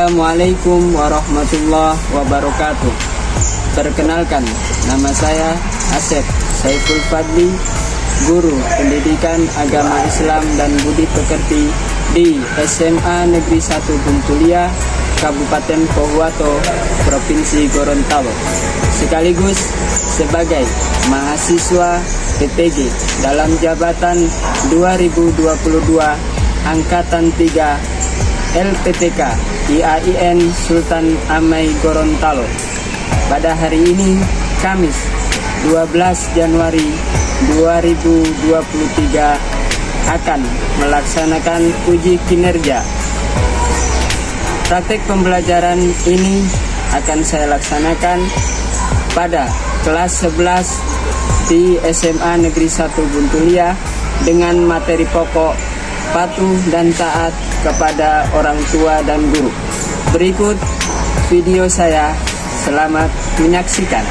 Assalamualaikum warahmatullahi wabarakatuh. Perkenalkan, nama saya Asep Saiful Fadli, guru pendidikan agama Islam dan budi pekerti di SMA Negeri 1 Buntulia, Kabupaten Pohuwato, Provinsi Gorontalo, sekaligus sebagai mahasiswa PTG dalam jabatan 2022 Angkatan 3 LPTK IAIN Sultan Amai Gorontalo. Pada hari ini, Kamis 12 Januari 2023, akan melaksanakan uji kinerja. Praktek pembelajaran ini akan saya laksanakan pada kelas 11 di SMA Negeri 1 Buntulia dengan materi pokok patuh dan taat kepada orang tua dan guru. Berikut video saya. Selamat menyaksikan.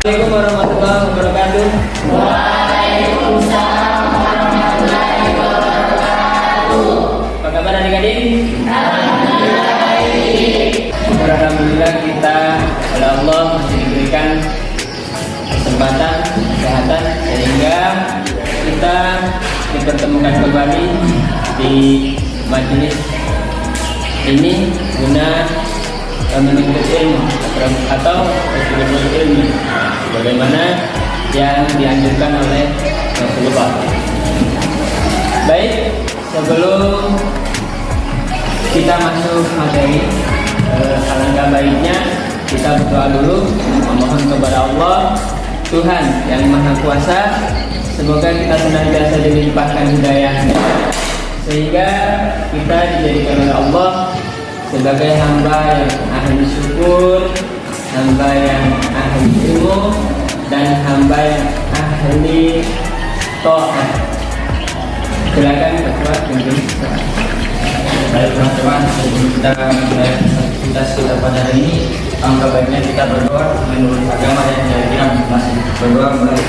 Assalamualaikum warahmatullahi wabarakatuh. Waalaikumsalam warahmatullahi wabarakatuh. Apa kabar adik-adik? Alhamdulillah baik. Alhamdulillah kita oleh Allah masih diberikan kesempatan, kesehatan, sehingga kita dipertemukan kembali di majelis ini guna menuntut ilmu atau menuntut ilmu bagaimana yang dianjurkan oleh Rasulullah. Baik, sebelum kita masuk materi, alangkah baiknya kita berdoa dulu, memohon kepada Allah Tuhan yang Maha Kuasa, semoga kita senantiasa dilimpahkan hidayahnya sehingga kita dijadikan oleh Allah sebagai hamba yang ahli syukur, hamba yang ahli ilmu, dan hamba yang ahli taat. Silakan ketua pimpin. Baik teman-teman, sebelum kita mulai aktivitas kita pada hari ini, angka baiknya kita berdoa menurut agama yang kira-kira masih berdoa mulai.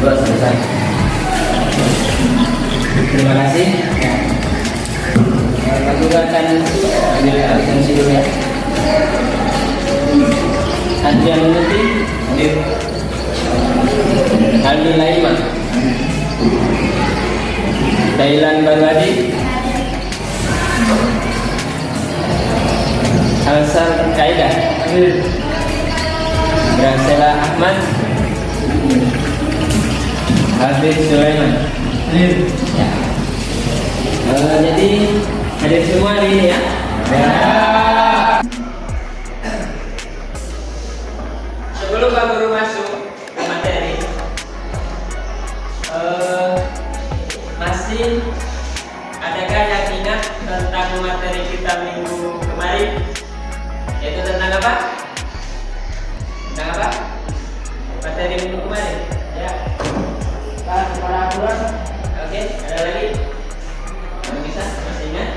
Berdoa selesai. Terima kasih. Pak Guru akan ambil absensi dulu ya. Adrian Menuti, hadir. Aldi Laiman, Thailand Balwadi, Alsar Kaida, Gracela Ahmad, Hafiz Sulaiman. Ya. Jadi hadir semua hari ini ya. Sebelum Pak Guru masuk ke materi, masih adakah yang ingat tentang materi kita minggu kemarin? Yaitu tentang apa? Tentang apa? Materi minggu kemarin. Ya. Pak, kepala aturan. Oke, ada lagi? Yang bisa? Masih ingat?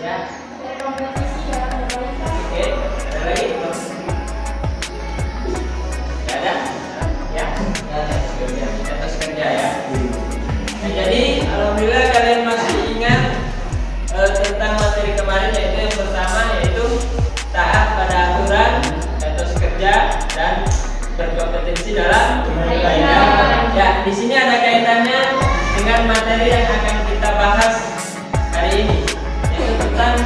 Ya. Oke, ada lagi? Tidak ada? Ya. Atas kerja ya. Nah, jadi alhamdulillah kalian masih ingat tentang materi kemarin, yaitu yang pertama yaitu taat pada aturan, etos kerja, dan berkompetensi dalam kaitan. Ya, di sini ada kaitannya dengan materi yang akan kita bahas hari ini, yaitu tentang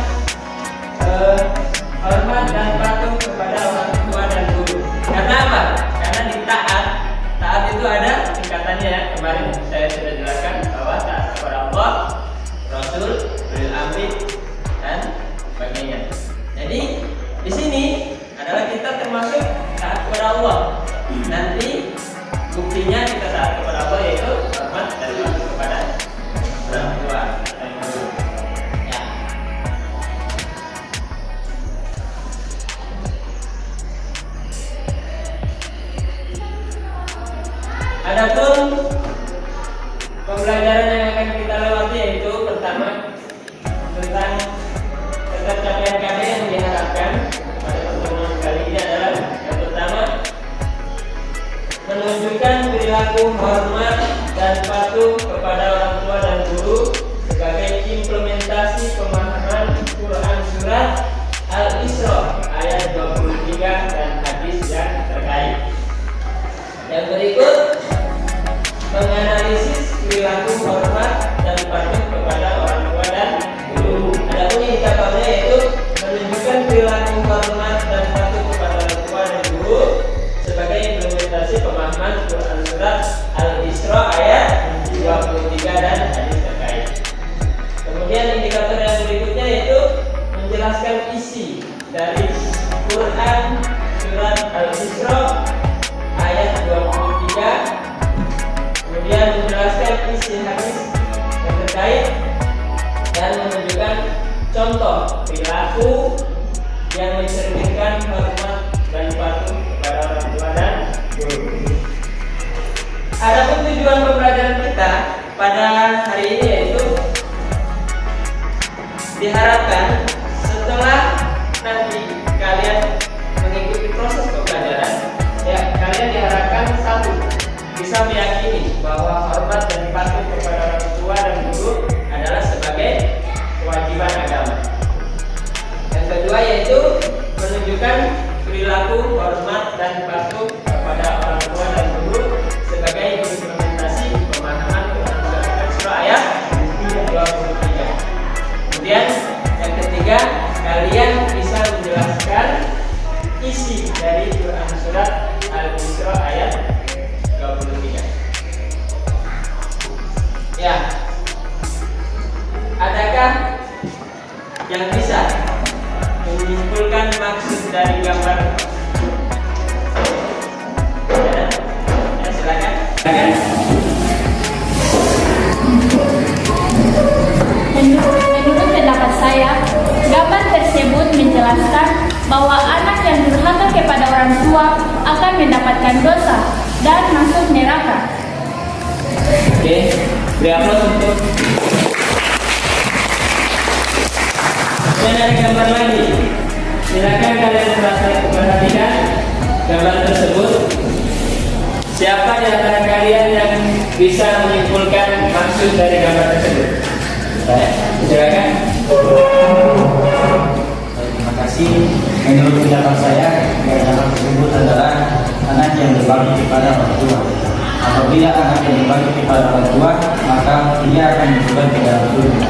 hormat dan patuh kepada orang tua dan guru. Karena apa? Karena di taat itu ada tingkatannya ya. Kemarin saya sudah jelaskan bahwa taat kepada Allah, Rasul, ulil amri, dan sebagainya. Jadi di sini adalah kita termasuk taat kepada Allah. Nanti buktinya kita taat kepada Allah yaitu hormat dan patuh kepada orang tua dan guru. Ya. Adapun pembelajaran yang akan kita lewati yaitu pertama tentang capaian yang diharapkan pada pertemuan kali ini adalah yang pertama menunjukkan perilaku hormat dan patuh kepada orang tua dan guru sebagai implementasi pemahaman Quran surat Al-Isra ayat 23 dan hadis yang terkait. Yang berikut menganalisis perilaku hormat dan patuh kepada orang tua dan guru. Adapun indikatornya yaitu menunjukkan perilaku hormat dan patuh kepada orang tua dan guru sebagai implementasi pemahaman Quran surat Al-Isra ayat 23 dan hadis terkait. Kemudian indikator yang berikutnya yaitu menjelaskan isi dari Quran surat Al-Isra ayat 23, kemudian menjelaskan isi hadis yang terkait dan menunjukkan contoh perilaku yang mencerminkan hormat dan patuh kepada orang tua dan guru. Adapun tujuan pembelajaran kita pada hari ini yaitu diharapkan setelah nanti kalian mengikuti proses pembelajaran, ya kalian diharapkan satu, bisa meyakini bahwa hormat dan patuh kepada orang tua dan guru adalah sebagai kewajiban agama. Yang kedua yaitu menunjukkan perilaku hormat dan patuh kepada orang tua dan guru sebagai implementasi pemahaman Quran surat Al-Isra ayat 23. Kemudian yang ketiga, kalian bisa menjelaskan isi dari Quran surat Al-Isra ayat 23. Ya, adakah yang bisa menyimpulkan maksud dari gambar? Ya, silakan. Menurut pendapat saya, gambar tersebut menjelaskan bahwa anak yang durhaka kepada orang tua akan mendapatkan dosa dan masuk neraka. Oke, beri aplaus untuk. Dan ada gambar lagi. Silakan kalian perhatikan gambar tersebut. Siapa di antara kalian yang bisa menyimpulkan maksud dari gambar tersebut? Saya. Silakan. Terima kasih. Menurut pendapat saya, anak tersebut adalah anak yang berbakti kepada orang tua. Apabila anak yang berbakti kepada orang tua, maka dia akan masuk ke dalam surga.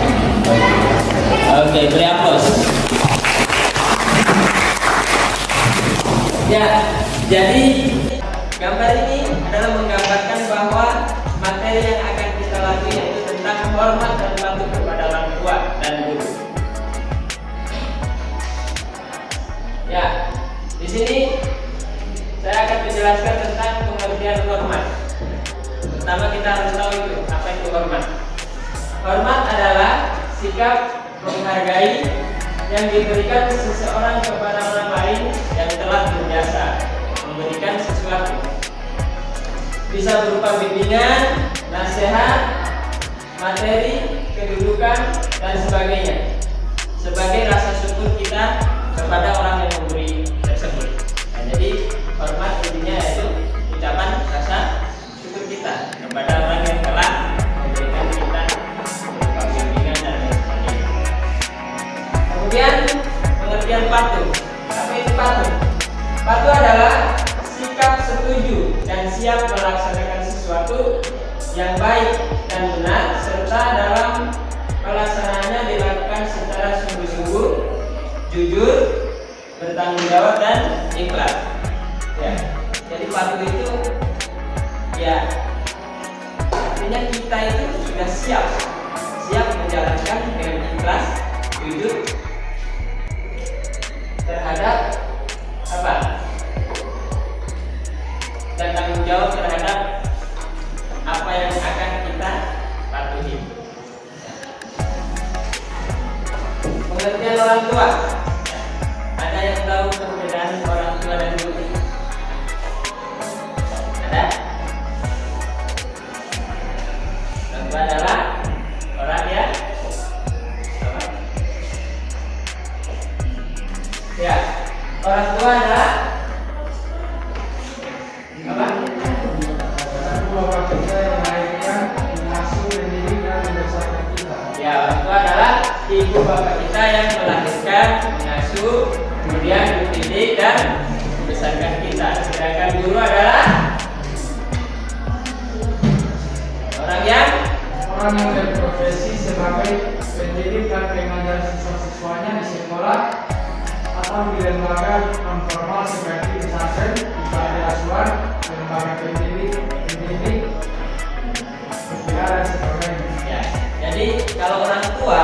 Oke, beri aplaus. Ya, jadi gambar ini adalah menggambarkan bahwa materi yang akan kita latih yaitu tentang hormat dan patuh kepada orang tua dan guru. Ya, di sini saya akan menjelaskan tentang pengertian hormat. Pertama kita harus tahu itu apa itu hormat. Hormat adalah sikap menghargai yang diberikan seseorang kepada orang lain yang telah berjasa memberikan sesuatu. Bisa berupa bimbingan, nasihat, materi, kedudukan, dan sebagainya. Sebagai rasa syukur kita kepada orang yang memberi tersebut. Nah, jadi hormat intinya yaitu ucapan rasa syukur kita kepada orang yang telah memberikan kita berupa bimbingan dan lain sebagainya. Kemudian pengertian patuh. Apa itu patuh? Patuh adalah sikap setuju dan siap melaksanakan sesuatu yang baik dan benar serta dalam pelaksanaannya dilakukan secara sungguh-sungguh, jujur, bertanggung jawab dan ikhlas. Ya, jadi patuh itu ya artinya kita itu sudah siap menjalankan dengan ikhlas, jujur terhadap apa? Dan tanggung jawab terhadap apa yang akan kita patuhi. Pengertian orang tua. Ada yang tahu perbedaan orang tua dan guru? Ada? Orang tua adalah orang ya apa? Ya, orang tua adalah apa? Ya, orang tua adalah ibu bapak kita yang melahirkan, mengasuh, kemudian mendidik dan membesarkan kita. Sedangkan guru adalah orang yang berprofesi sebagai pendidik dan pengajar siswa-siswanya di sekolah atau di lembaga non-formal seperti pesantren, panti asuhan, lembaga pendidik, dan sebagainya. ya. Jadi kalau orang tua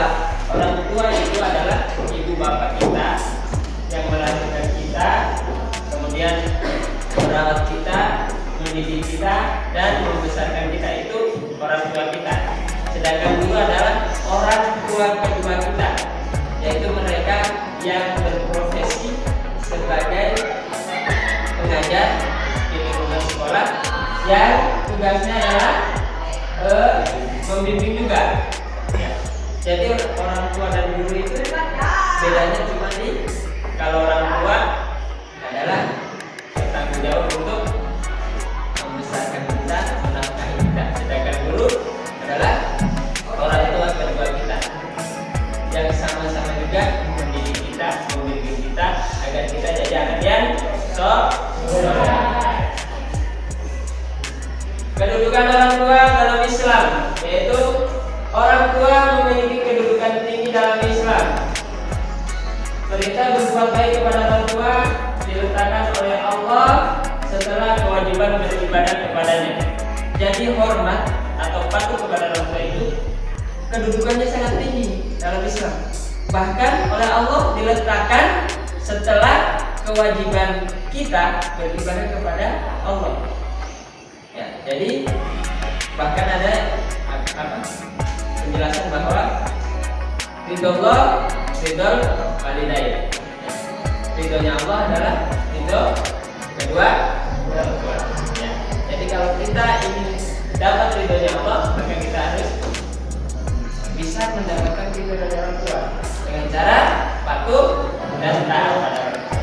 itu adalah ibu bapak kita yang melahirkan kita, kemudian merawat kita, mendidik kita dan membesarkan kita, itu orang tua kita. Sedangkan guru adalah orang tua kedua kita, yaitu mereka yang berprofesi sebagai pengajar di lingkungan sekolah yang tugasnya adalah membimbing juga. Ya. Jadi orang tua dan guru itu bedanya cuma di kalau orang tua adalah bertanggung jawab untuk membesarkan kita, menafkahi kita. Sedangkan guru adalah orang tua kedua kita yang sama-sama juga mendidik kita, membimbing kita agar kita jadi anak yang soleh. Kedudukan orang tua dalam Islam, yaitu orang tua memiliki kedudukan tinggi dalam Islam. Perintah berbuat baik kepada orang tua diletakkan oleh Allah setelah kewajiban beribadah kepadanya. Jadi hormat atau patuh kepada orang tua itu kedudukannya sangat tinggi dalam Islam. Bahkan oleh Allah diletakkan setelah kewajiban kita beribadah kepada Allah. Ya, jadi bahkan ada penjelasan bahwa ridho walidain. Ridhonya Allah adalah ridho kedua orang tua. Ya. Jadi kalau kita ingin dapat ridhonya Allah, maka kita harus bisa mendapatkan ridho dari orang tua dengan cara patuh dan taat pada orang tua.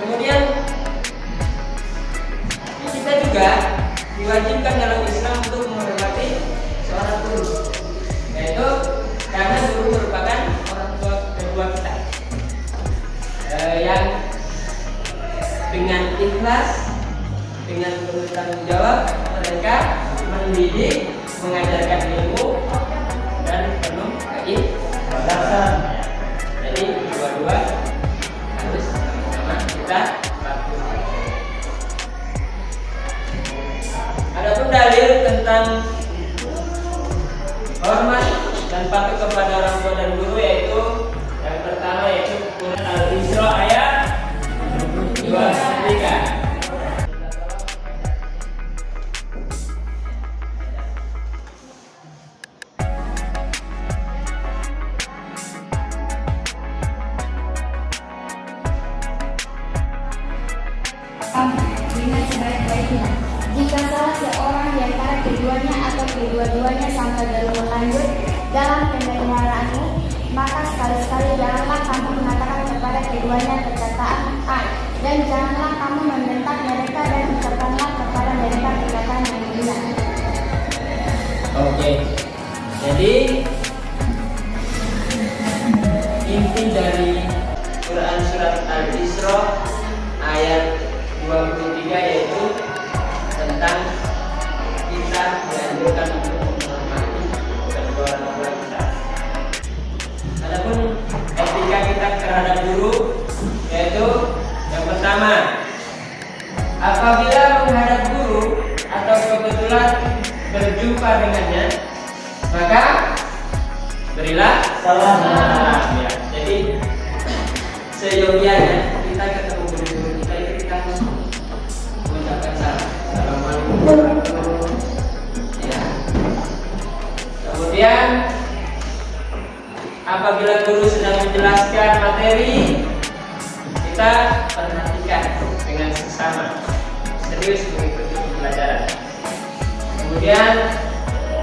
Kemudian kita juga diwajibkan dalam Islam yang dengan ikhlas, dengan penuh tanggung jawab, mereka mendidik, mengajarkan ilmu dan penuh keikhlasan. Jadi dua-dua harus sama kita lakukan. Adapun dalil tentang hormat dan patuh kepada orang tua dan guru, yaitu yang pertama yaitu Quran Al-Isra ayat 23. Dengan sebaik-baiknya. Jika salah seorang di antara keduanya atau kedua-duanya sampai dalam lanjut dalam pemeliharaan, maka sekali-sekali janganlah kamu mengatakan kepada keduanya perkataan A, dan janganlah kamu membentak mereka dan ucapkanlah kepada mereka perkataan yang benar. Oke, jadi inti dari Quran surat Al-Isra ayat 23 yaitu tentang kita dianjurkan untuk menghormati kedua orang tua kita. Adapun etika kita terhadap guru, yaitu yang pertama, apabila menghadap guru atau kebetulan berjumpa dengannya, maka berilah salam. Ya, jadi seyogianya kita ketemu guru kita itu kita harus mengucapkan salam. Assalamualaikum warahmatullahi wabarakatuh. Ya. Kemudian apabila guru sedang menjelaskan materi, kita perhatikan dengan seksama, serius mengikuti pembelajaran. Kemudian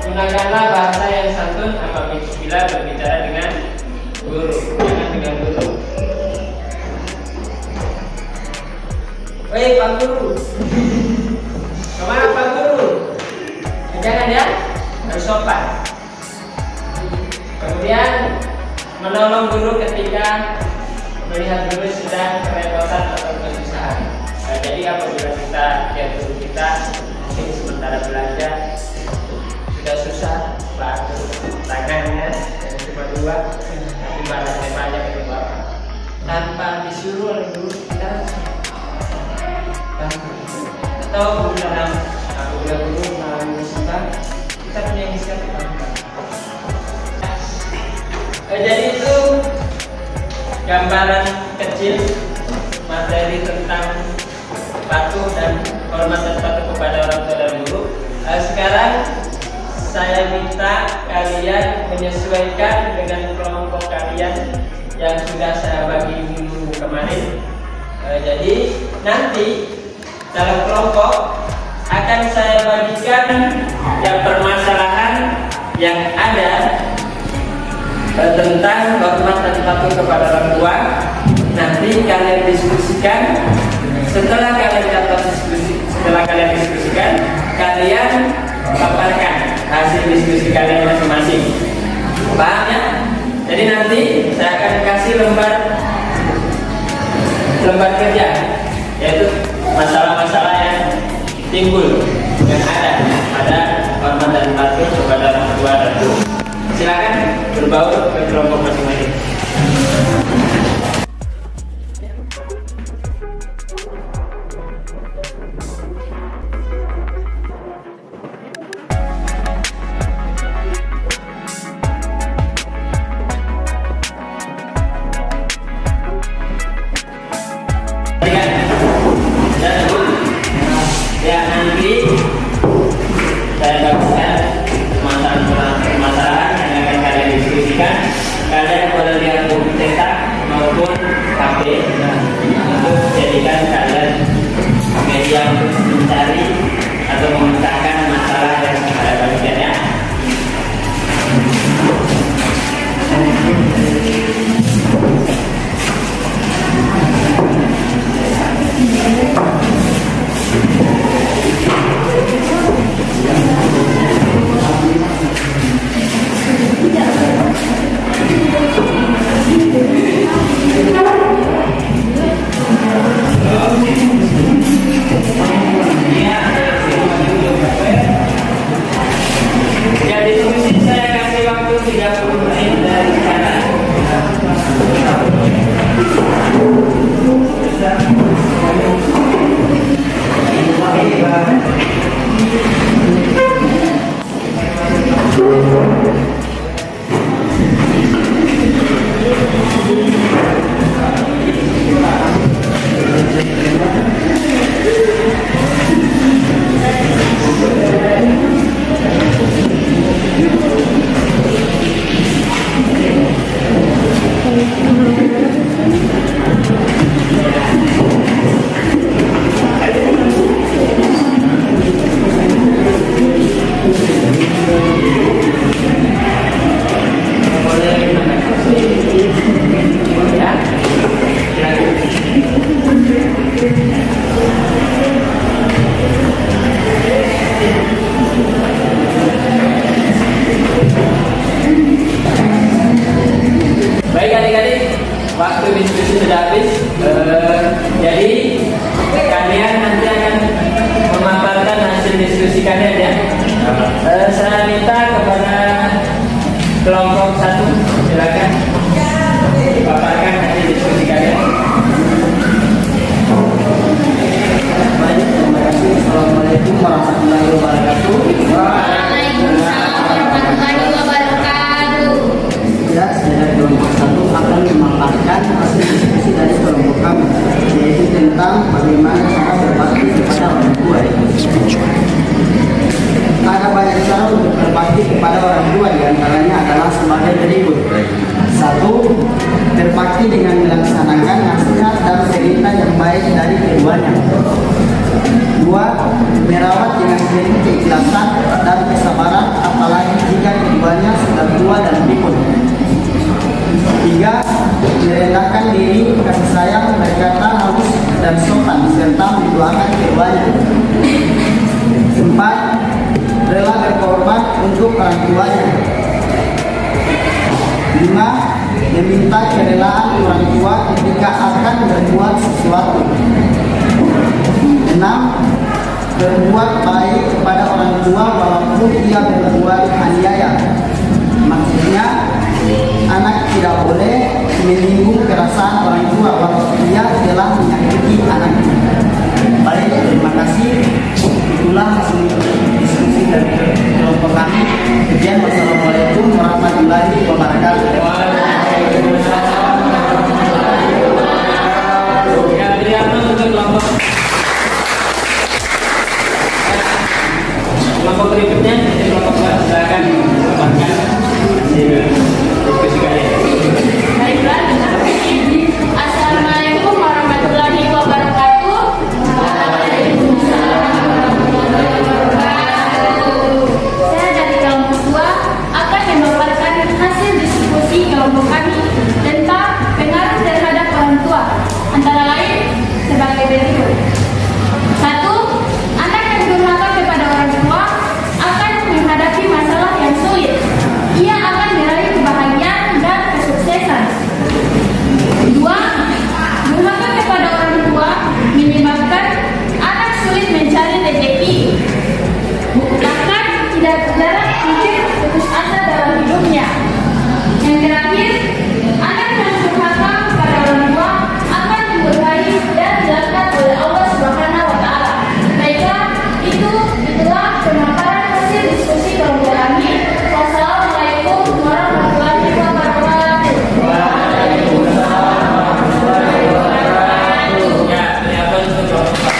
gunakanlah bahasa yang santun apabila berbicara dengan guru, jangan dengan guru. Woi Pak Guru, kemana Pak Guru? Jangan ya, harus sopan. Kemudian menolong guru ketika melihat guru sedang kerepotan atau kesusahan. Nah, jadi apabila kita lihat guru kita mungkin sementara belajar sudah susah, bantu tangannya dan cuma dua, nanti malah banyak ke bawah. Tanpa disuruh oleh guru kita bantu. Atau dalam apabila guru mengalami musibah, kita punya inisiatif bantu. Jadi itu gambaran kecil materi tentang patuh dan hormat dan patuh kepada orang tua dan guru. Sekarang saya minta kalian menyesuaikan dengan kelompok kalian yang sudah saya bagi minggu kemarin. Jadi nanti dalam kelompok akan saya bagikan yang permasalahan yang ada tentang hormat dan patuh kepada orang tua. Nanti kalian diskusikan. Setelah kalian diskusikan, kalian paparkan hasil diskusi kalian masing-masing. Paham ya? Jadi nanti saya akan kasih lembar kerja, yaitu masalah-masalah yang timbul yang ada pada hormat dan patuh kepada orang tua dan guru. Silakan berbaur ke kelompok masing-masing. Ya nanti saya bagikan permasalahan yang akan kalian diskusikan. Kalian boleh lihat buku cetak maupun HP untuk jadi merawat dengan penuh keikhlasan dan kesabaran, apalagi jika keduanya sudah tua dan pikun. 3. Merendahkan diri, kasih sayang, berkata halus dan sopan, serta mendoakan keduanya. 4. Rela berkorban untuk orang tuanya. 5. Meminta kerelaan orang tua ketika akan berbuat sesuatu. 6. Berbuat baik kepada orang tua walaupun ia berbuat aniaya. Maksudnya, anak tidak boleh menyinggung perasaan orang tua walaupun ia telah menyakiti anaknya. Baik, terima kasih. Itulah hasil diskusi dari kelompok kami. Sekian, wassalamualaikum warahmatullahi wabarakatuh. Kelompok berikutnya, kelompok silakan menambahkan hasil diskusi kalian. Baiklah, Assalamualaikum warahmatullahi wabarakatuh. Saya dari kelompok 2 akan memaparkan hasil diskusi kelompok kami tentang pengaruh terhadap orang tua, antara lain sebagai berikut. 1. Anak yang durhaka kepada orang tua akan menghadapi masalah yang sulit. Ia akan meraih kebahagiaan dan kesuksesan. 2. Durhaka kepada orang tua menyebabkan anak sulit mencari rezeki. Bahkan tidak jarang mungkin putus asa dalam hidupnya. Yang terakhir, anak yang durhaka kepada orang tua akan dimurkai dan dilaknat oleh Allah Subhanahu wa Ta'ala. Baiklah, itulah pemaparan hasil diskusi kelompok kami. Wassalamualaikum warahmatullahi wabarakatuh. Ya, penyampaian untuk kelompok.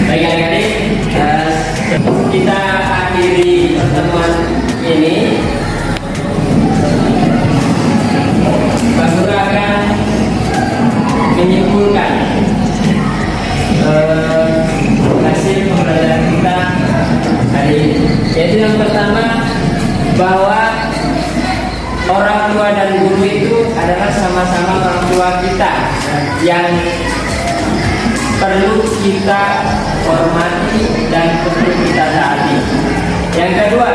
Baik adik-adik, kita akhiri pertemuan ini. Pak Guru akan menyimpulkan hasil pembelajaran kita hari ini. Yaitu yang pertama, bahwa orang tua dan guru itu adalah sama-sama orang tua kita yang perlu kita hormati dan perlu kita taati. Yang kedua,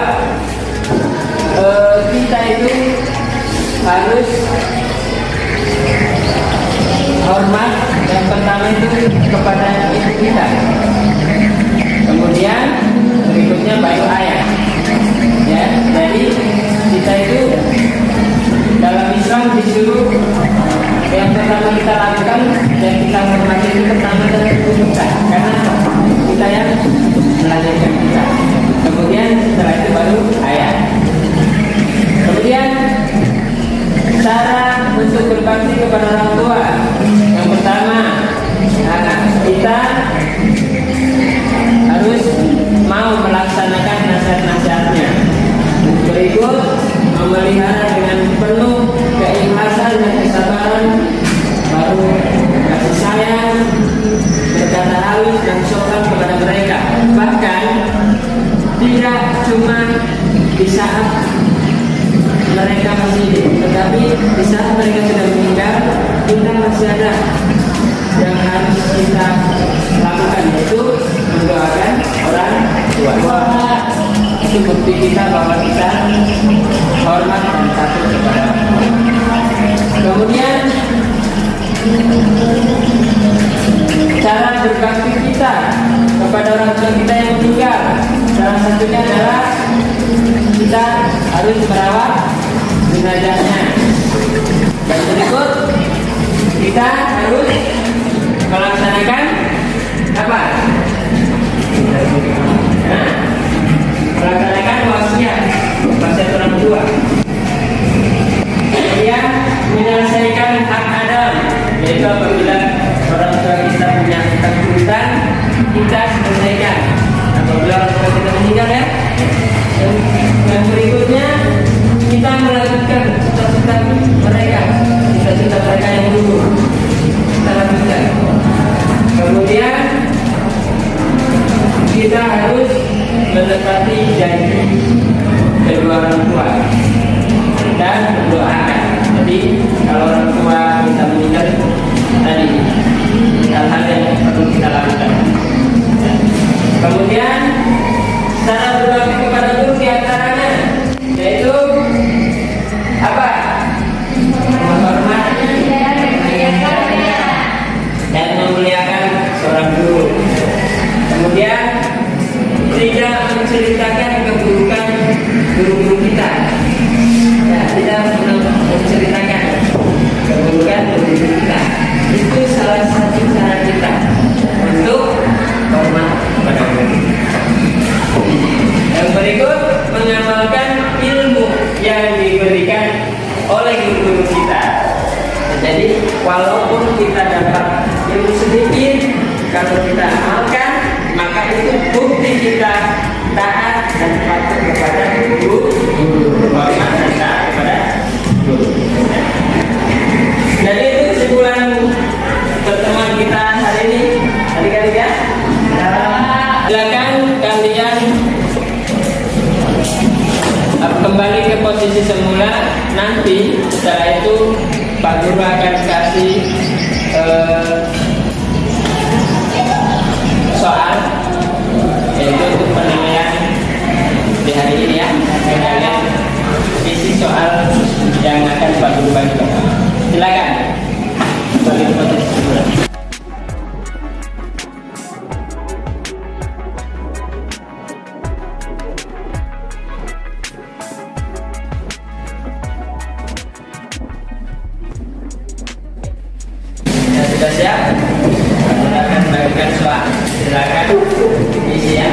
kita itu harus hormat. Yang pertama itu kepada ibu kita, kemudian berikutnya baru ayah. Ya, jadi kita itu dalam Islam disuruh yang pertama kita lakukan dan kita hormati itu pertama adalah ibu kita, karena kita yang melahirkan kita. Kemudian setelah itu baru ayah. Kemudian cara untuk berbakti kepada orang tua. Yang pertama, kita harus mau melaksanakan nasihat-nasihatnya. Berikut, memelihara dengan penuh keikhlasan dan kesabaran, baru kasih sayang, berkata halus dan sopan kepada mereka. Bahkan tidak cuma di saat mereka masih hidup, tetapi di saat mereka sudah meninggal, kita masih ada yang harus kita lakukan, yaitu mendoakan orang tua. Itu bukti kita bahwa kita hormat dan patuh kepada orang. Kemudian cara berbakti kita kepada orang tua kita yang meninggal, salah satunya adalah kita harus merawat jenazahnya. Dan berikut, kita harus melaksanakan apa? Melaksanakan wasiat orang tua. Kemudian menyelesaikan hak adam, yaitu apabila orang tua kita punya hutang, kita selesaikan. Apabila orang tua kita meninggal, ya. Yang berikutnya, kita melakukan cita-cita mereka yang dulu. Kita lakukan menepati janji kedua orang tua dan mendoakan. Jadi kalau orang tua kita meninggal tadi hal-hal yang perlu kita lakukan. Kemudian cara berbakti kepada guru diantaranya yaitu apa? Menghormati dan memuliakan seorang guru. Kemudian tidak menceritakan keburukan guru-guru kita. Ya, tidak menceritakan keburukan guru-guru kita. Itu salah satu cara kita untuk hormat kepada guru. Yang berikut, mengamalkan ilmu yang diberikan oleh guru-guru kita. Jadi walaupun kita dapat ilmu sedikit, kalau kita amalkan, maka itu bukti kita taat dan patuh kepada guru, hormat dan taat kepada guru. Jadi itu kesimpulan pertemuan kita hari ini. Adik-adik ya, silakan kalian kembali ke posisi semula. Nanti setelah itu Pak Guru akan kasih soal yaitu untuk penilaian di hari ini ya. Kalian isi soal yang akan Pak Guru bagikan. Silakan kembali ke posisi semula. Sudah siap? Kita akan bagikan soal. Silakan isi ya.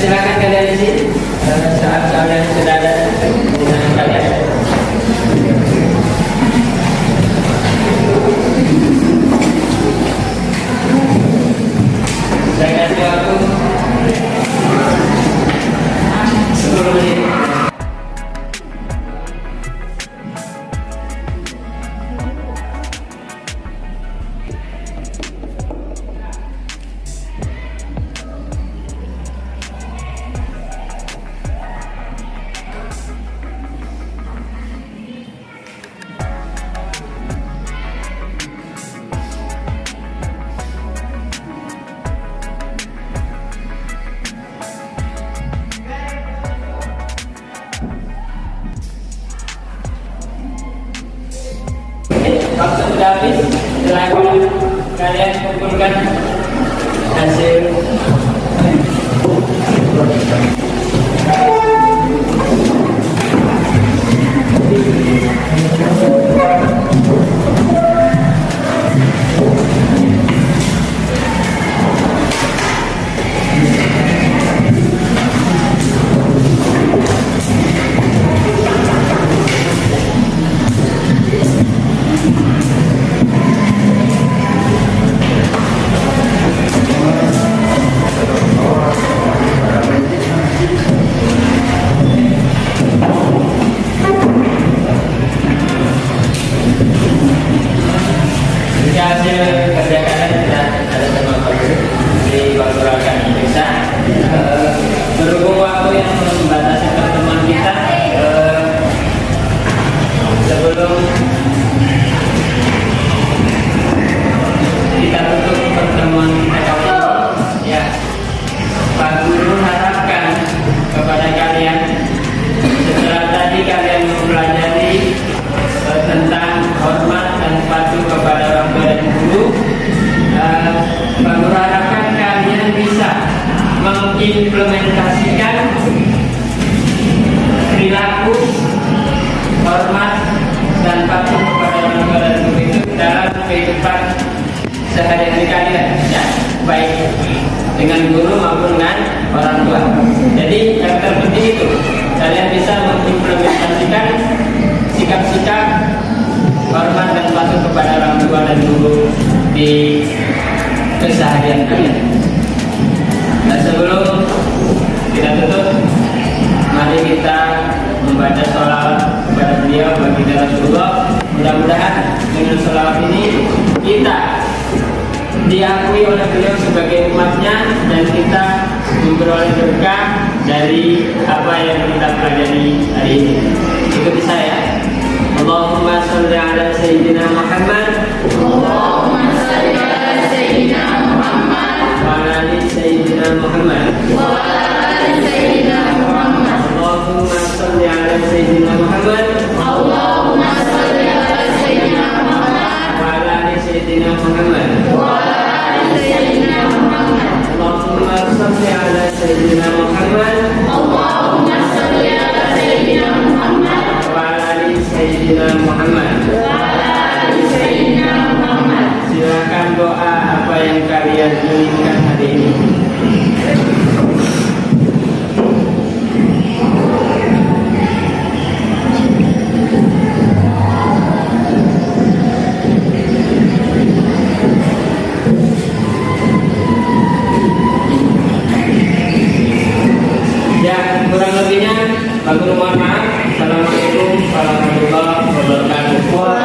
Silakan kalian isi soal-soal yang sudah ada di sana kalian. Saya kasih waktu 10 menit. Waktu sudah habis, silakan kalian kumpulkan hasil. baik dengan guru maupun dengan orang tua. Jadi yang terpenting itu kalian bisa mengimplementasikan sikap-sikap hormat dan patuh kepada orang tua dan guru di keseharian kalian. Dan sebelum kita tutup, mari kita membaca sholawat kepada beliau baginda Rasulullah. Mudah-mudahan dengan sholawat ini kita diakui oleh beliau sebagai umatnya dan kita memperoleh berkah dari apa yang kita pelajari hari ini. Ikuti saya. Allahumma sholli ala Sayyidina Muhammad. Allahumma shalli ala Sayyidina Muhammad Wa ala ali Sayyidina Muhammad. wa ala ali Sayyidina Muhammad. Allahumma sholli ala Sayyidina Muhammad. Allahumma shalli ala Sayyidina Muhammad Wa ala ali Sayyidina Muhammad. wa ala ali Sayyidina Muhammad. Allahumma sholli ala Sayyidina Muhammad. Allahumma shalli ala Sayyidina Muhammad Wa ala ali Sayyidina Muhammad. wa ala ali Sayyidina Muhammad. Silakan doa apa yang kalian inginkan hari ini. Ya, kurang lebihnya, Pak Guru mohon maaf. Assalamualaikum warahmatullahi wabarakatuh.